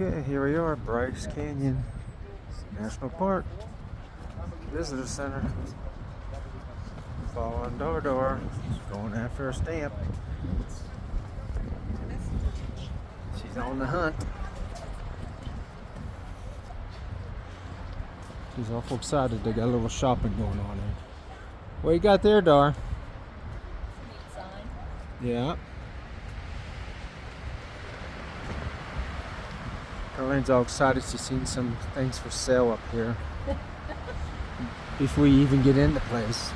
Okay, here we are, Bryce Canyon National Park Visitor Center. Following Door, going after a stamp. She's on the hunt. She's awful excited. They got a little shopping going on there. What you got there, Dar? Yeah. Carlene's all excited. She's seen some things for sale up here before you even get in the place.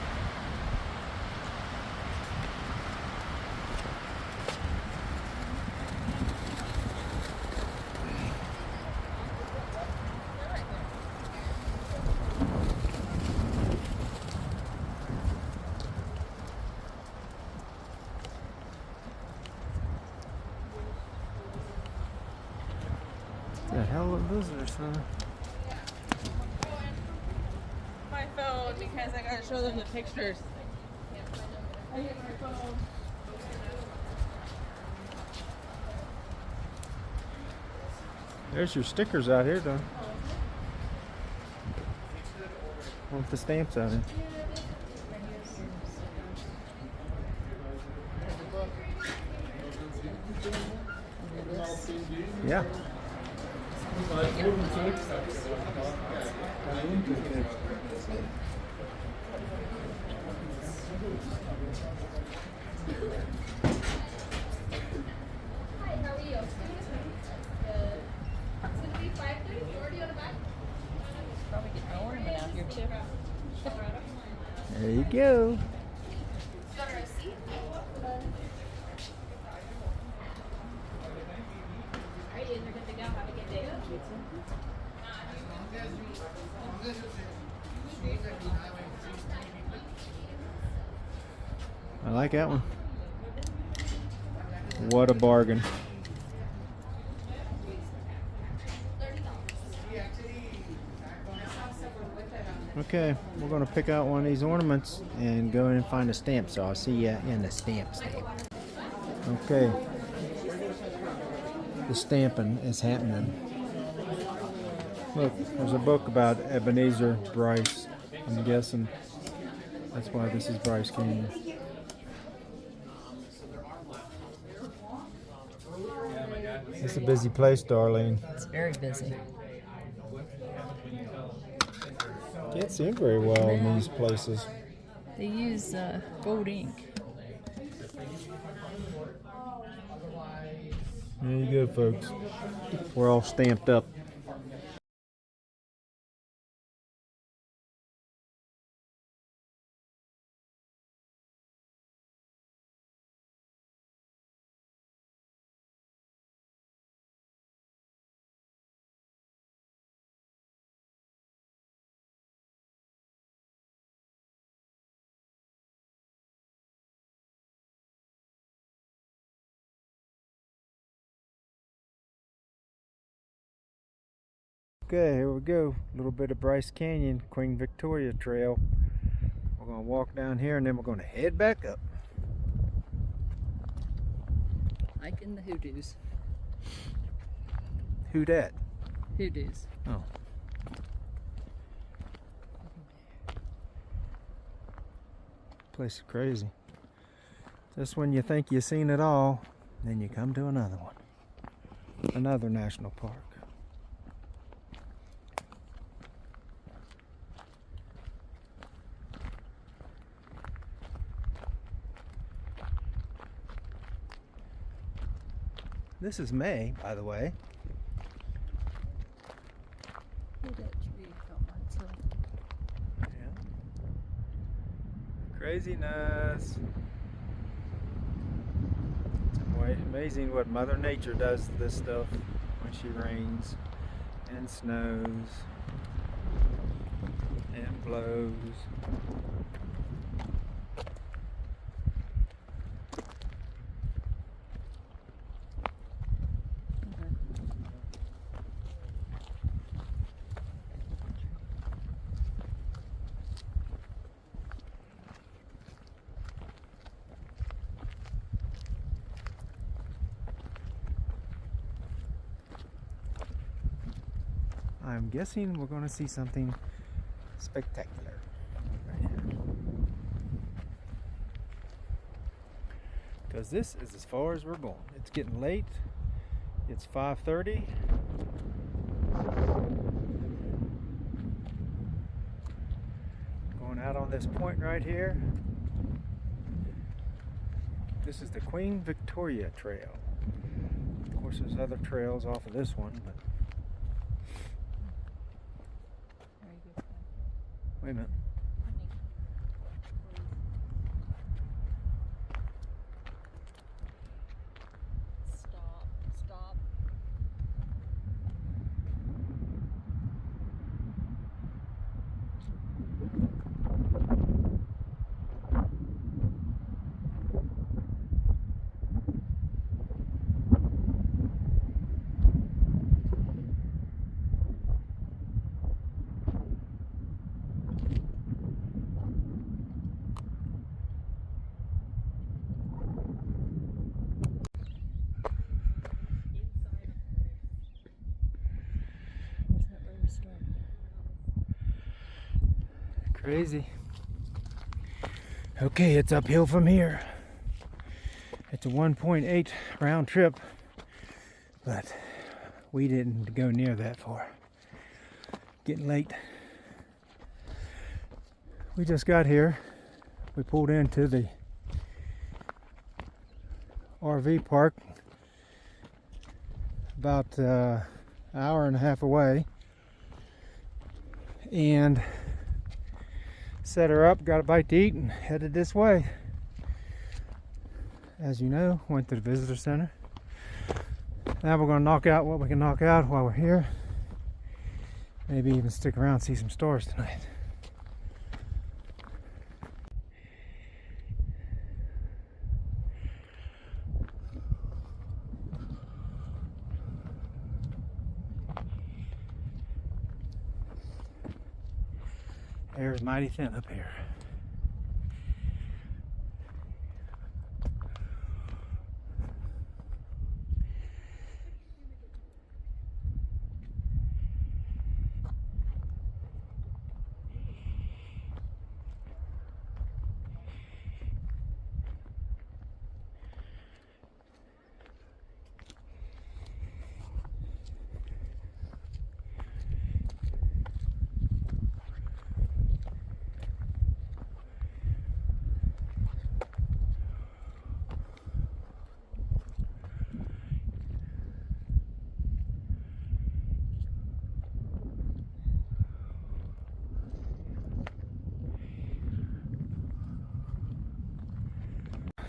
The hell of visitors, huh? My phone because I gotta show them the pictures. There's your stickers out here, though. With the stamps on it. Yeah. Probably get an ornament out here too. There you go. I like that one. What a bargain. Okay, we're going to pick out one of these ornaments and go in and find a stamp. So I'll see you in the stamp. Okay. The stamping is happening. Look, there's a book about Ebenezer Bryce. I'm guessing that's why this is Bryce Canyon. It's a busy place, Darlene. It's very busy. Can't see very well in these places. They use gold ink. There you go, folks. We're all stamped up. Okay, here we go. A little bit of Bryce Canyon, Queen Victoria Trail. We're going to walk down here and then we're going to head back up. Hiking the Hoodoos. Who dat? Hoodoos. Oh. Place is crazy. Just when you think you've seen it all, then you come to another one. Another national park. This is May, by the way. Look at that tree fell by itself. Yeah. Craziness. It's amazing what Mother Nature does to this stuff when she rains and snows and blows. I'm guessing we're going to see something spectacular right here. Because this is as far as we're going. It's getting late. It's 5:30. Going out on this point right here. This is the Queen Victoria Trail. Of course, there's other trails off of this one, but wait a minute. Stop. Crazy. Okay, it's uphill from here. It's a 1.8 round trip, but we didn't go near that far. Getting late. We just got here. We pulled into the RV park about an hour and a half away, and set her up, got a bite to eat, and headed this way. As you know, went to the visitor center. Now we're going to knock out what we can knock out while we're here. Maybe even stick around and see some stars tonight. Air is mighty thin up here.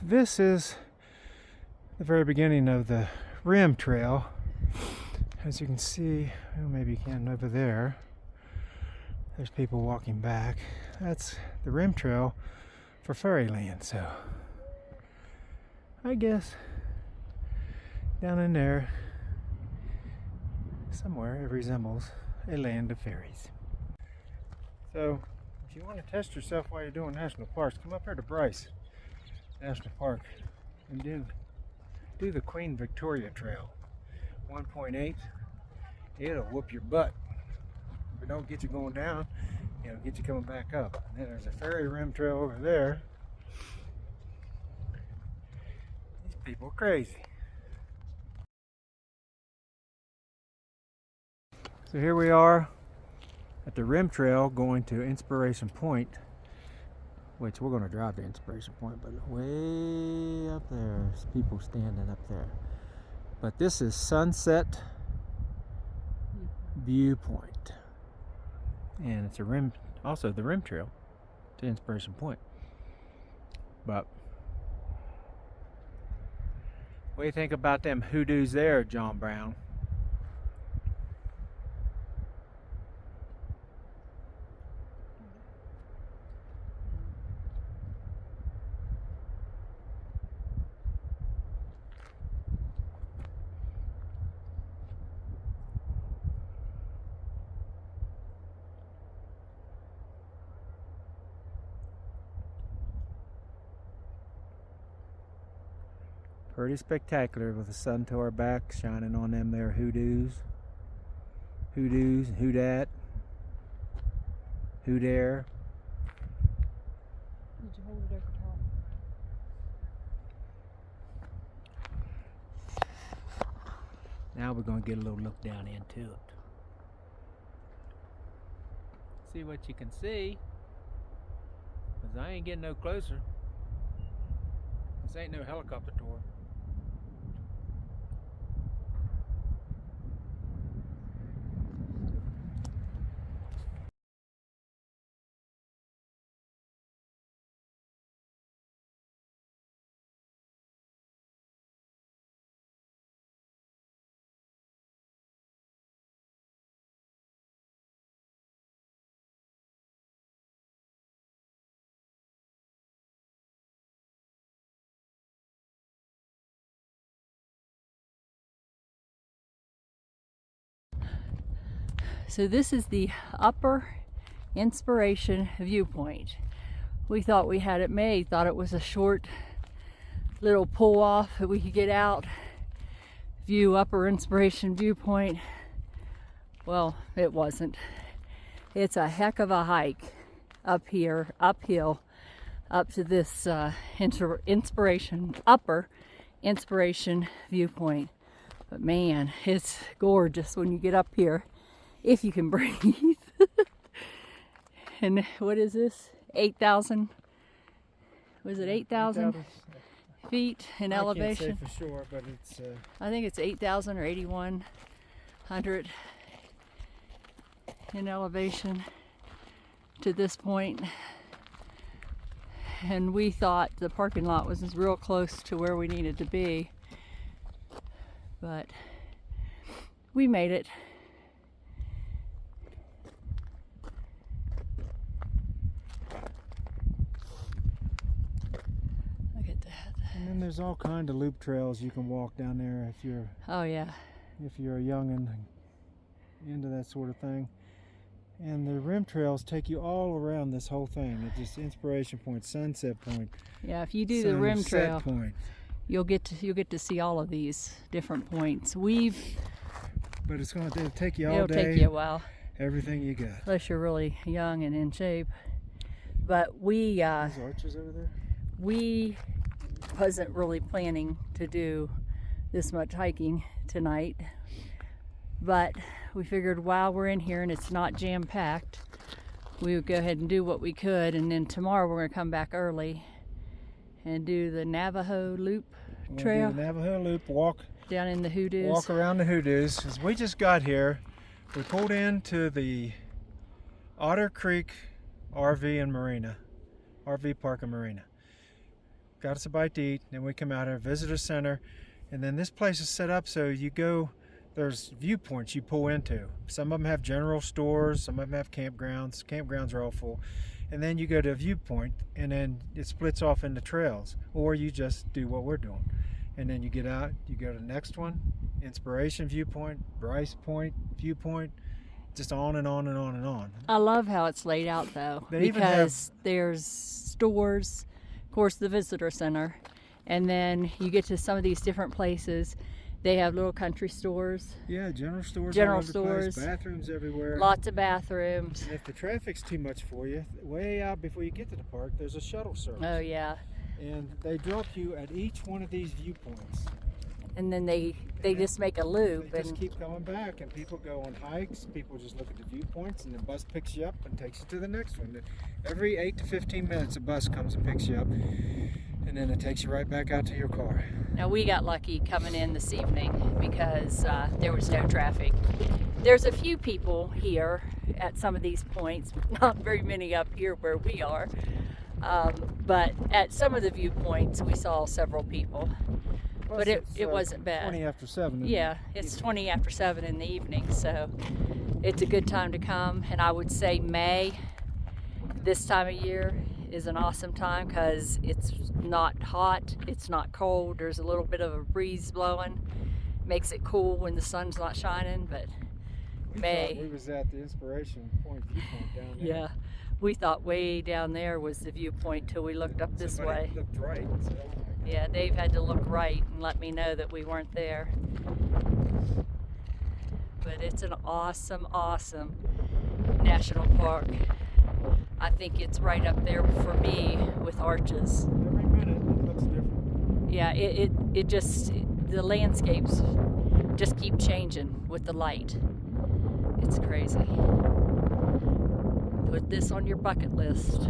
This is the very beginning of the rim trail. As you can see, well, maybe you can over there. There's people walking back. That's the rim trail for Fairyland. So I guess down in there somewhere it resembles a land of fairies. So if you want to test yourself while you're doing national parks, come up here to Bryce National Park and do the Queen Victoria Trail. 1.8. It'll whoop your butt. If it don't get you going down, it'll get you coming back up. And then there's a fairy rim trail over there. These people are crazy. So here we are at the rim trail going to Inspiration Point, which we're going to drive to Inspiration Point, but way up there's people standing up there. But this is Sunset Viewpoint, and it's a rim, also the rim trail to Inspiration Point. But what do you think about them hoodoos there, John Brown? Pretty spectacular with the sun to our back shining on them there hoodoos. Hoodoos, Hoodat, Hoodare. Did you hold it over top? Now we're going to get a little look down into it. See what you can see. Because I ain't getting no closer. This ain't no helicopter tour. So this is the upper inspiration viewpoint. We thought we had it made, thought it was a short little pull off that we could get out, view upper inspiration viewpoint. Well, it wasn't. It's a heck of a hike up here, uphill, up to this upper inspiration viewpoint. But man, it's gorgeous when you get up here, if you can breathe. And what is this? 8,000? Was it 8,000 feet in elevation? I can't say for sure, but it's... I think it's 8,000 or 8,100 in elevation to this point. And we thought the parking lot was real close to where we needed to be, but we made it. Look at that. And then there's all kind of loop trails you can walk down there if you're... Oh yeah. If you're a youngin' into that sort of thing. And the rim trails take you all around this whole thing. It's just inspiration point, sunset point. Yeah, if you do the rim trail, point. you'll get to see all of these different points. But it'll take you all it'll day. take you a while. Everything you got. Unless you're really young and in shape. But we There's arches over there. we wasn't really planning to do this much hiking tonight, but we figured while we're in here and it's not jam-packed, we would go ahead and do what we could, and then tomorrow we're going to come back early and do the Navajo Loop trail. Do the Navajo Loop, walk down in the Hoodoos. Walk around the Hoodoos. As we just got here, we pulled into the Otter Creek RV and Marina, RV Park and Marina. Got us a bite to eat, then we come out here, visitor center, and then this place is set up so you go, there's viewpoints you pull into. Some of them have general stores, some of them have campgrounds. Campgrounds are all full. And then you go to a viewpoint, and then it splits off into trails, or you just do what we're doing. And then you get out, you go to the next one, Inspiration Viewpoint, Bryce Point Viewpoint, just on and on and on and on. I love how it's laid out though, because there's stores, of course the visitor center, and then you get to some of these different places. They have little country stores. Yeah, general stores. General stores. Bathrooms everywhere. Lots of bathrooms. And if the traffic's too much for you, way out before you get to the park, there's a shuttle service. Oh yeah. And they drop you at each one of these viewpoints. And then they just make a loop. They just keep coming back, and people go on hikes. People just look at the viewpoints, and the bus picks you up and takes you to the next one. Every 8 to 15 minutes, a bus comes and picks you up, and then it takes you right back out to your car. Now we got lucky coming in this evening because there was no traffic. There's a few people here at some of these points, not very many up here where we are. But at some of the viewpoints, we saw several people. Plus but it wasn't bad. 20 after 7. Yeah, it's 20 after 7 in the evening, so it's a good time to come. And I would say May, this time of year, is an awesome time because it's not hot, it's not cold, there's a little bit of a breeze blowing. Makes it cool when the sun's not shining, but May. We was at the Inspiration Point viewpoint down there. Yeah, we thought way down there was the viewpoint till we looked up this way. Looked right. So, yeah, Dave had to look right and let me know that we weren't there. but it's an awesome, awesome national park. I think it's right up there for me with Arches. Every minute it looks different. Yeah, it just, the landscapes just keep changing with the light. It's crazy. Put this on your bucket list.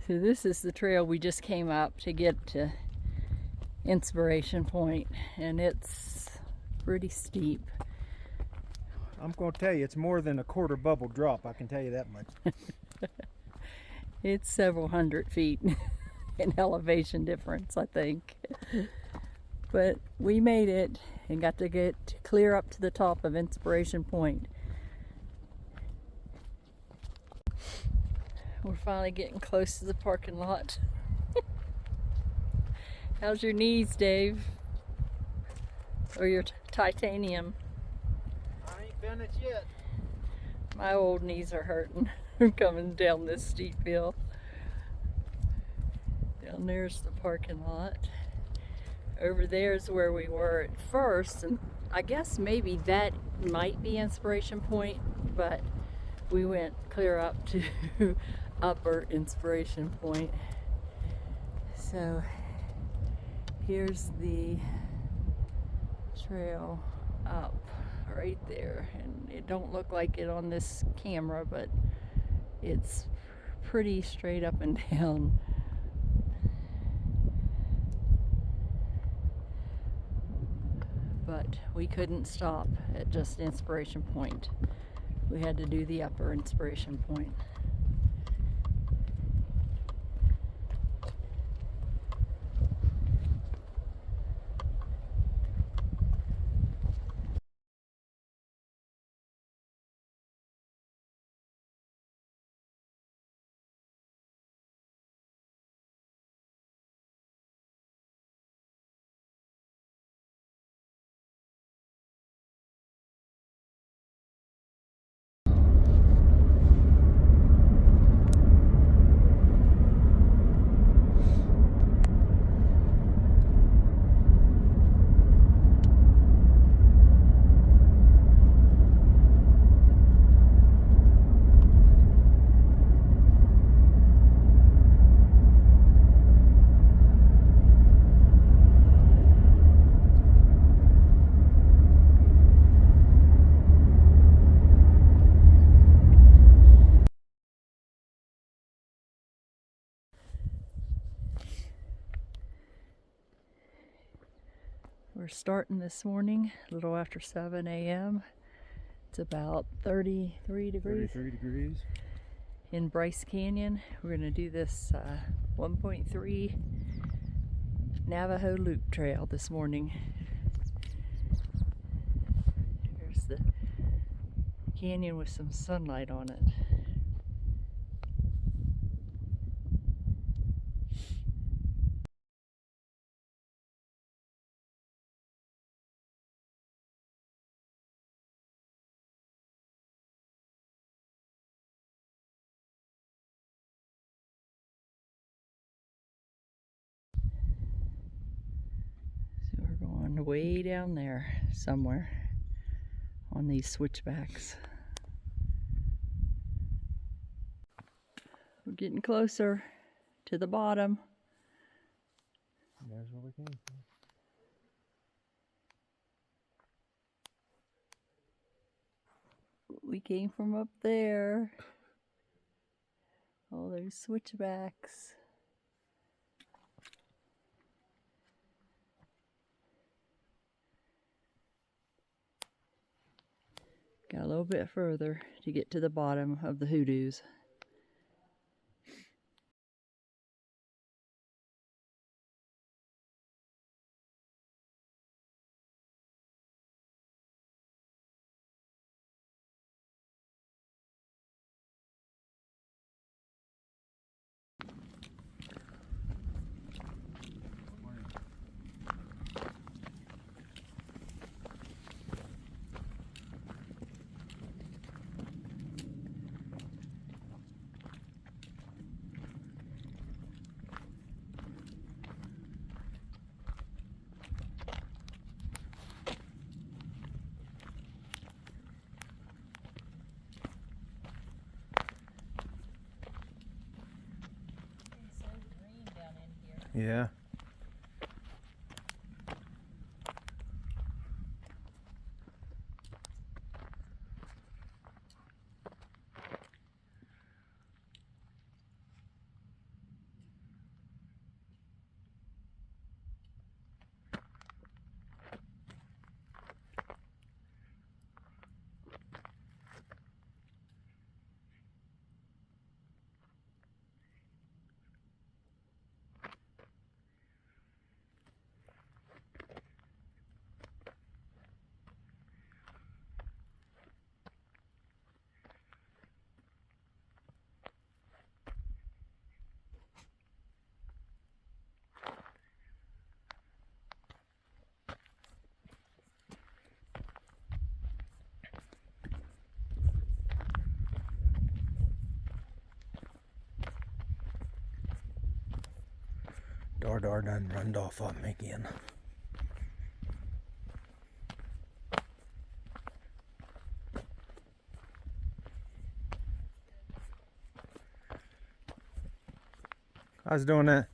So this is the trail we just came up to get to Inspiration Point, and it's pretty steep. I'm going to tell you, it's more than a quarter bubble drop, I can tell you that much. It's several hundred feet in elevation difference, I think. But we made it and got to get clear up to the top of Inspiration Point. We're finally getting close to the parking lot. How's your knees, Dave? Or your titanium? I ain't done it yet. My old knees are hurting coming down this steep hill. Down there's the parking lot. Over there's where we were at first, and I guess maybe that might be Inspiration Point, but we went clear up to Upper Inspiration Point. So here's the trail up right there, and it don't look like it on this camera, but it's pretty straight up and down. But we couldn't stop at just Inspiration Point. We had to do the Upper Inspiration Point. We're starting this morning a little after 7 a.m. It's about 33 degrees. 33 degrees. In Bryce Canyon. We're going to do this 1.3 Navajo Loop Trail this morning. Here's the canyon with some sunlight on it. So we're going way down there somewhere on these switchbacks. We're getting closer to the bottom. There's where we came from. We came from up there. All those switchbacks. Got a little bit further to get to the bottom of the Hoodoos. Yeah. Dar done runned off on me again. I was doing that.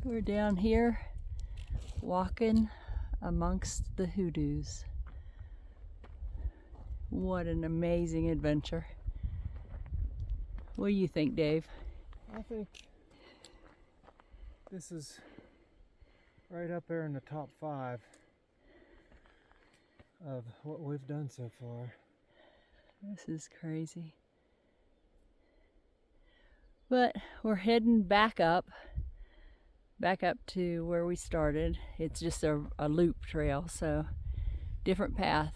We're down here walking amongst the hoodoos. What an amazing adventure. What do you think, Dave? I think this is right up there in the top 5 of what we've done so far. This is crazy. But we're heading back up to where we started. It's just a loop trail, so different path.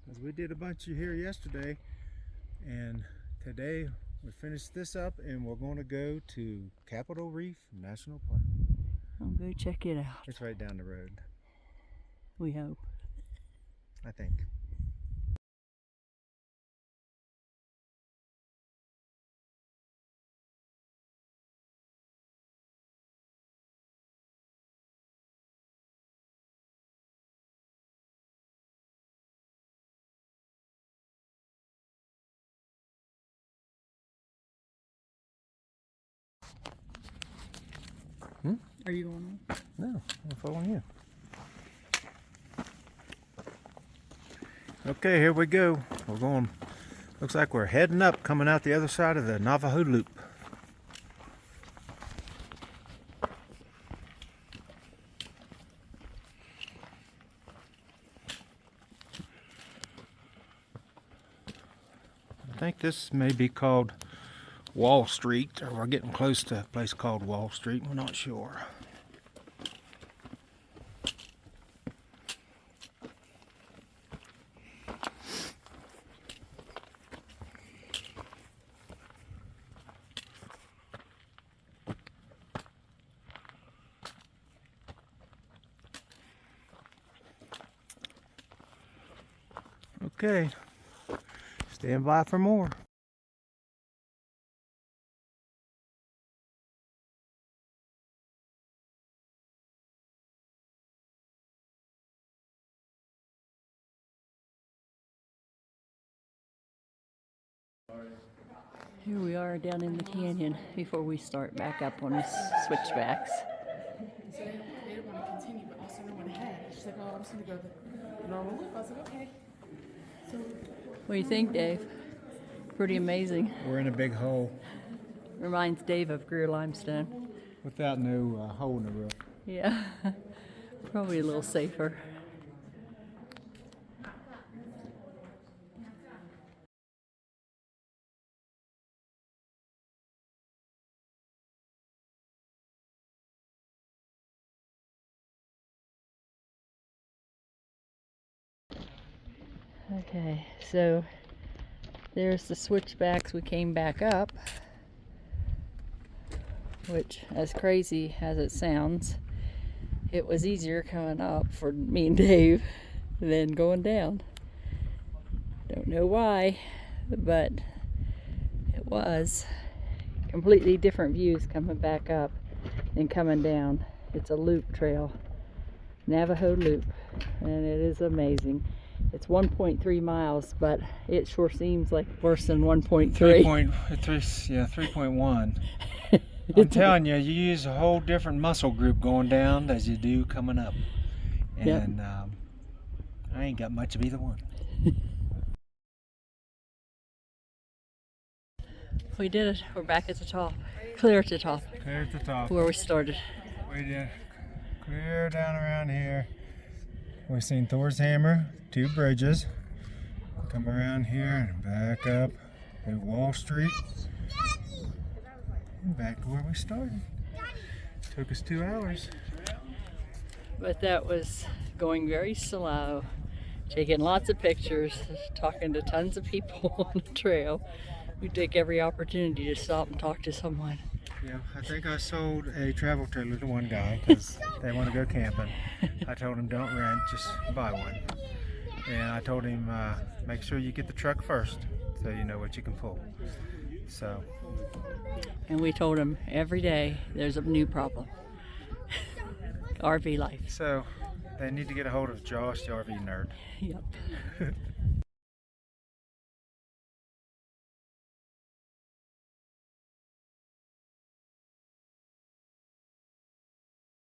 Because we did a bunch of here yesterday, and today we finished this up and we're going to go to Capitol Reef National Park. I'll go check it out. It's right down the road, We hope. I think. Are you going on? No, I'm following you. Okay, here we go. We're going, looks like we're heading up, coming out the other side of the Navajo Loop. I think this may be called Wall Street, or we're getting close to a place called Wall Street. We're not sure. Okay, stand by for more. Here we are down in the canyon before we start back up on the switchbacks. So they didn't want to continue, but also no one ahead. I'm just gonna go the normal loop. I was like, okay. So What do you think, Dave? Pretty amazing. We're in a big hole Reminds Dave of Greer limestone. without no hole in the roof. Yeah, probably a little safer. Okay, so there's the switchbacks. We came back up, which, as crazy as it sounds, it was easier coming up for me and Dave than going down. Don't know why, but it was. Completely different views coming back up and coming down. It's a loop trail, Navajo Loop, and it is amazing. It's 1.3 miles, but it sure seems like worse than 1.3. 3.1. I'm telling you, you use a whole different muscle group going down as you do coming up. And Yep. I ain't got much of either one. We did it. We're back at the top. Clear at the top, Clear at the top. where we started. We did clear down around here. We've seen Thor's Hammer, 2 bridges. Come around here and back up at Wall Street. And back to where we started. Took us 2 hours. But that was going very slow, taking lots of pictures, talking to tons of people on the trail. We take every opportunity to stop and talk to someone. Yeah, I think I sold a travel trailer to one guy because they want to go camping. I told him don't rent, just buy one. And I told him make sure you get the truck first so you know what you can pull. So. And we told him every day there's a new problem. RV life. So they need to get a hold of Josh, the RV nerd. Yep.